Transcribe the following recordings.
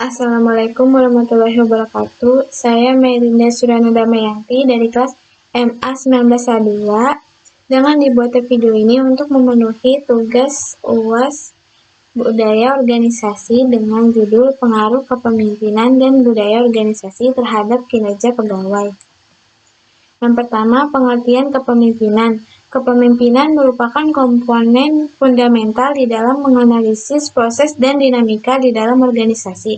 Assalamualaikum warahmatullahi wabarakatuh. Saya Melinda Surana Damayanti dari kelas MA 19A2 dengan dibuatnya video ini untuk memenuhi tugas UAS Budaya Organisasi dengan judul Pengaruh Kepemimpinan dan Budaya Organisasi terhadap Kinerja Pegawai. Yang pertama, pengertian kepemimpinan. Kepemimpinan merupakan komponen fundamental di dalam menganalisis proses dan dinamika di dalam organisasi.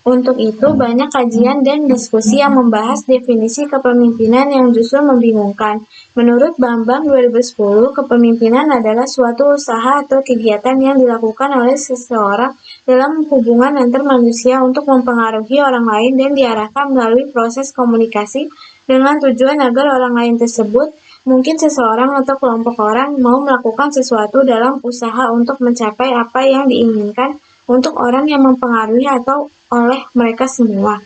Untuk itu, banyak kajian dan diskusi yang membahas definisi kepemimpinan yang justru membingungkan. Menurut Bambang 2010, kepemimpinan adalah suatu usaha atau kegiatan yang dilakukan oleh seseorang dalam hubungan antar manusia untuk mempengaruhi orang lain dan diarahkan melalui proses komunikasi dengan tujuan agar orang lain tersebut, mungkin seseorang atau kelompok orang, mau melakukan sesuatu dalam usaha untuk mencapai apa yang diinginkan untuk orang yang mempengaruhi atau oleh mereka semua.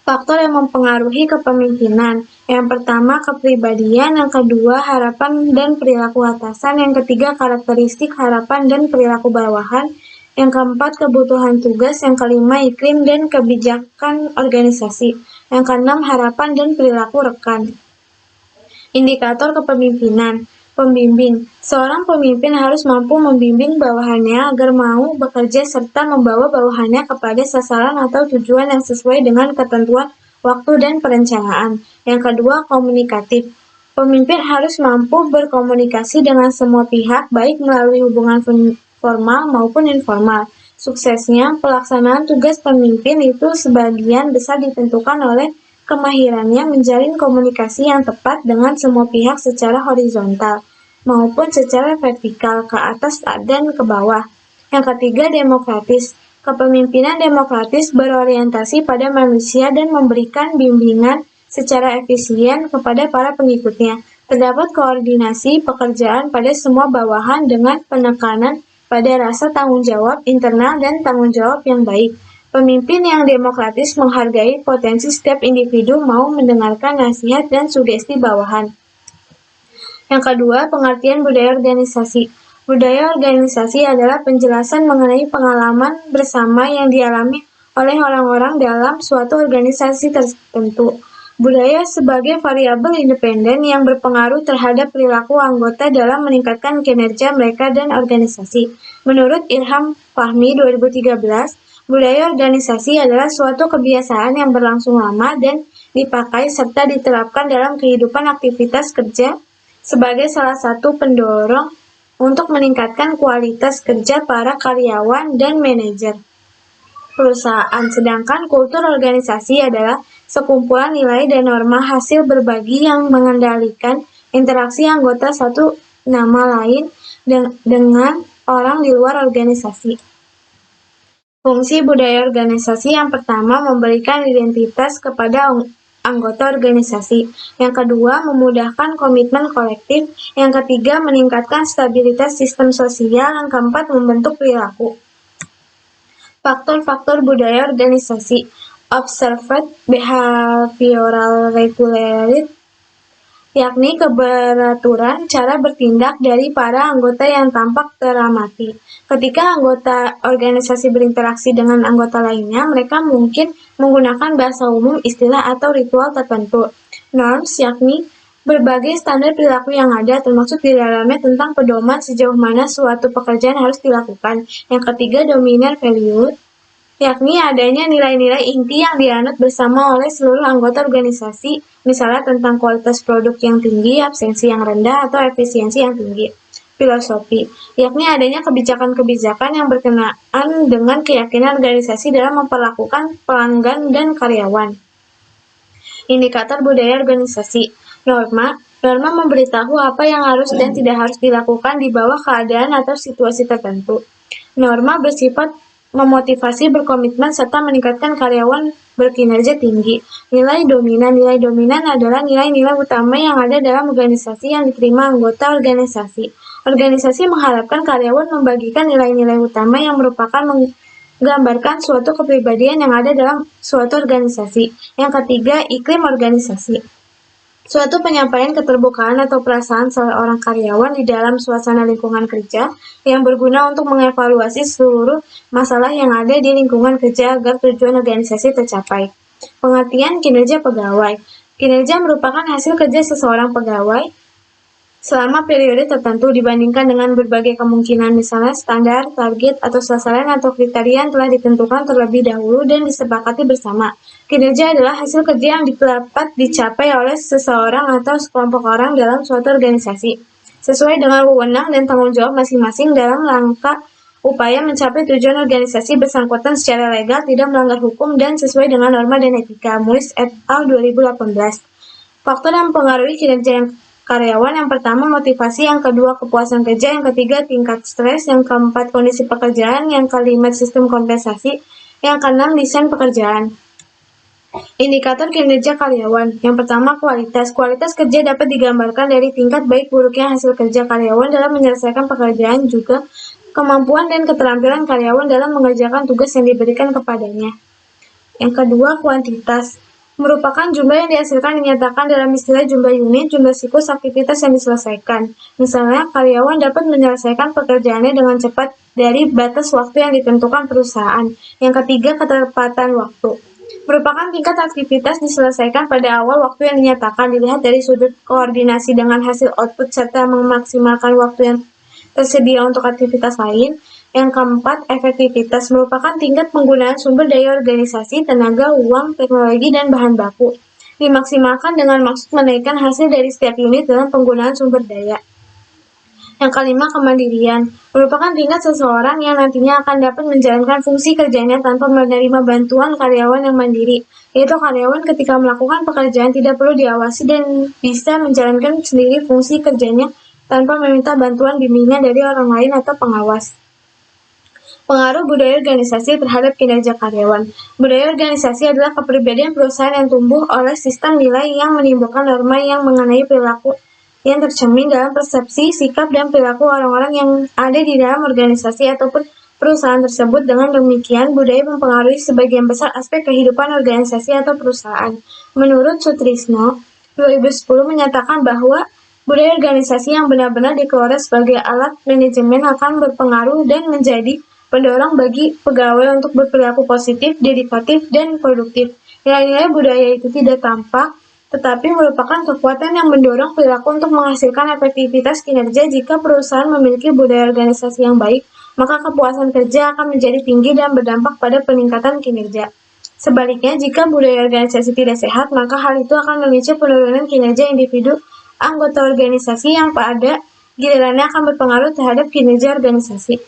Faktor yang mempengaruhi kepemimpinan. Yang pertama, kepribadian. Yang kedua, harapan dan perilaku atasan. Yang ketiga, karakteristik, harapan, dan perilaku bawahan. Yang keempat, kebutuhan tugas. Yang kelima, iklim dan kebijakan organisasi. Yang keenam, harapan dan perilaku rekan. Indikator kepemimpinan. Pembimbing. Seorang pemimpin harus mampu membimbing bawahannya agar mau bekerja serta membawa bawahannya kepada sasaran atau tujuan yang sesuai dengan ketentuan waktu dan perencanaan. Yang kedua, komunikatif. Pemimpin harus mampu berkomunikasi dengan semua pihak, baik melalui hubungan formal maupun informal. Suksesnya, pelaksanaan tugas pemimpin itu sebagian besar ditentukan oleh kemahirannya menjalin komunikasi yang tepat dengan semua pihak secara horizontal maupun secara vertikal ke atas dan ke bawah. Yang ketiga, demokratis. Kepemimpinan demokratis berorientasi pada manusia dan memberikan bimbingan secara efisien kepada para pengikutnya. Terdapat koordinasi pekerjaan pada semua bawahan dengan penekanan pada rasa tanggung jawab internal dan tanggung jawab yang baik. Pemimpin yang demokratis menghargai potensi setiap individu mau mendengarkan nasihat dan sugesti bawahan. Yang kedua, pengertian budaya organisasi. Budaya organisasi adalah penjelasan mengenai pengalaman bersama yang dialami oleh orang-orang dalam suatu organisasi tertentu. Budaya sebagai variabel independen yang berpengaruh terhadap perilaku anggota dalam meningkatkan kinerja mereka dan organisasi. Menurut Irham Fahmi 2013, budaya organisasi adalah suatu kebiasaan yang berlangsung lama dan dipakai serta diterapkan dalam kehidupan aktivitas kerja sebagai salah satu pendorong untuk meningkatkan kualitas kerja para karyawan dan manajer perusahaan. Sedangkan kultur organisasi adalah sekumpulan nilai dan norma hasil berbagi yang mengendalikan interaksi anggota satu nama lain dengan orang di luar organisasi. Fungsi budaya organisasi yang pertama memberikan identitas kepada anggota organisasi. Yang kedua, memudahkan komitmen kolektif. Yang ketiga, meningkatkan stabilitas sistem sosial. Yang keempat, membentuk perilaku. Faktor-faktor budaya organisasi. Observed behavioral regularity, yakni keberaturan cara bertindak dari para anggota yang tampak teramati. Ketika anggota organisasi berinteraksi dengan anggota lainnya, mereka mungkin menggunakan bahasa umum, istilah, atau ritual tertentu. Norms, yakni berbagai standar perilaku yang ada, termasuk di dalamnya tentang pedoman sejauh mana suatu pekerjaan harus dilakukan. Yang ketiga, dominant value, yakni adanya nilai-nilai inti yang dianut bersama oleh seluruh anggota organisasi, misalnya tentang kualitas produk yang tinggi, absensi yang rendah, atau efisiensi yang tinggi. Filosofi, yakni adanya kebijakan-kebijakan yang berkenaan dengan keyakinan organisasi dalam memperlakukan pelanggan dan karyawan. Indikator budaya organisasi. Norma memberitahu apa yang harus dan tidak harus dilakukan di bawah keadaan atau situasi tertentu. Norma bersifat memotivasi berkomitmen serta meningkatkan karyawan berkinerja tinggi. Nilai dominan adalah nilai-nilai utama yang ada dalam organisasi yang diterima anggota organisasi. Organisasi mengharapkan karyawan membagikan nilai-nilai utama yang merupakan menggambarkan suatu kepribadian yang ada dalam suatu organisasi. Yang ketiga, iklim organisasi. Suatu penyampaian keterbukaan atau perasaan seorang karyawan di dalam suasana lingkungan kerja yang berguna untuk mengevaluasi seluruh masalah yang ada di lingkungan kerja agar tujuan organisasi tercapai. Pengertian kinerja pegawai. Kinerja merupakan hasil kerja seseorang pegawai selama periode tertentu dibandingkan dengan berbagai kemungkinan, misalnya standar, target, atau sasaran atau kriteria yang telah ditentukan terlebih dahulu dan disepakati bersama. Kinerja adalah hasil kerja yang dapat dicapai oleh seseorang atau sekelompok orang dalam suatu organisasi, sesuai dengan wewenang dan tanggung jawab masing-masing dalam rangka upaya mencapai tujuan organisasi bersangkutan secara legal, tidak melanggar hukum, dan sesuai dengan norma dan etika. Muis et al. 2018. Faktor yang mempengaruhi kinerja karyawan: yang pertama motivasi, yang kedua kepuasan kerja, yang ketiga tingkat stres, yang keempat kondisi pekerjaan, yang kelima sistem kompensasi, yang keenam desain pekerjaan. Indikator kinerja karyawan. Yang pertama kualitas. Kualitas kerja dapat digambarkan dari tingkat baik buruknya hasil kerja karyawan dalam menyelesaikan pekerjaan, juga kemampuan dan keterampilan karyawan dalam mengerjakan tugas yang diberikan kepadanya. Yang kedua kuantitas, merupakan jumlah yang dihasilkan dinyatakan dalam istilah jumlah unit, jumlah siklus aktivitas yang diselesaikan. Misalnya, karyawan dapat menyelesaikan pekerjaannya dengan cepat dari batas waktu yang ditentukan perusahaan. Yang ketiga, ketepatan waktu. Merupakan tingkat aktivitas diselesaikan pada awal waktu yang dinyatakan, dilihat dari sudut koordinasi dengan hasil output serta memaksimalkan waktu yang tersedia untuk aktivitas lain. Yang keempat, efektivitas, merupakan tingkat penggunaan sumber daya organisasi, tenaga, uang, teknologi, dan bahan baku. Dimaksimalkan dengan maksud menaikkan hasil dari setiap unit dalam penggunaan sumber daya. Yang kelima, kemandirian, merupakan tingkat seseorang yang nantinya akan dapat menjalankan fungsi kerjanya tanpa menerima bantuan karyawan yang mandiri, yaitu karyawan ketika melakukan pekerjaan tidak perlu diawasi dan bisa menjalankan sendiri fungsi kerjanya tanpa meminta bantuan bimbingan dari orang lain atau pengawas. Pengaruh budaya organisasi terhadap kinerja karyawan. Budaya organisasi adalah kepribadian perusahaan yang tumbuh oleh sistem nilai yang menimbulkan norma yang mengenai perilaku yang tercermin dalam persepsi, sikap, dan perilaku orang-orang yang ada di dalam organisasi ataupun perusahaan tersebut. Dengan demikian, budaya mempengaruhi sebagian besar aspek kehidupan organisasi atau perusahaan. Menurut Sutrisno, 2010 menyatakan bahwa budaya organisasi yang benar-benar dikelola sebagai alat manajemen akan berpengaruh dan menjadi pendorong bagi pegawai untuk berperilaku positif, dedikatif, dan produktif. Nilai-nilai budaya itu tidak tampak, tetapi merupakan kekuatan yang mendorong perilaku untuk menghasilkan efektivitas kinerja. Jika perusahaan memiliki budaya organisasi yang baik, maka kepuasan kerja akan menjadi tinggi dan berdampak pada peningkatan kinerja. Sebaliknya, jika budaya organisasi tidak sehat, maka hal itu akan memicu penurunan kinerja individu anggota organisasi yang pada gilirannya akan berpengaruh terhadap kinerja organisasi.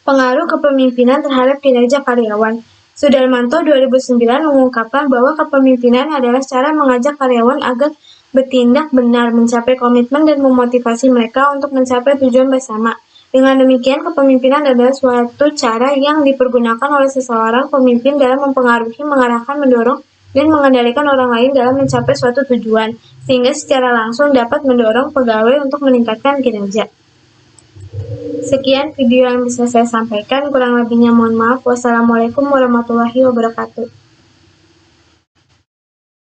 Pengaruh kepemimpinan terhadap kinerja karyawan. Sudarmanto 2009 mengungkapkan bahwa kepemimpinan adalah cara mengajak karyawan agar bertindak benar, mencapai komitmen, dan memotivasi mereka untuk mencapai tujuan bersama. Dengan demikian, kepemimpinan adalah suatu cara yang dipergunakan oleh seseorang pemimpin dalam mempengaruhi, mengarahkan, mendorong, dan mengendalikan orang lain dalam mencapai suatu tujuan, sehingga secara langsung dapat mendorong pegawai untuk meningkatkan kinerja. Sekian video yang bisa saya sampaikan, kurang lebihnya mohon maaf. Wassalamualaikum warahmatullahi wabarakatuh.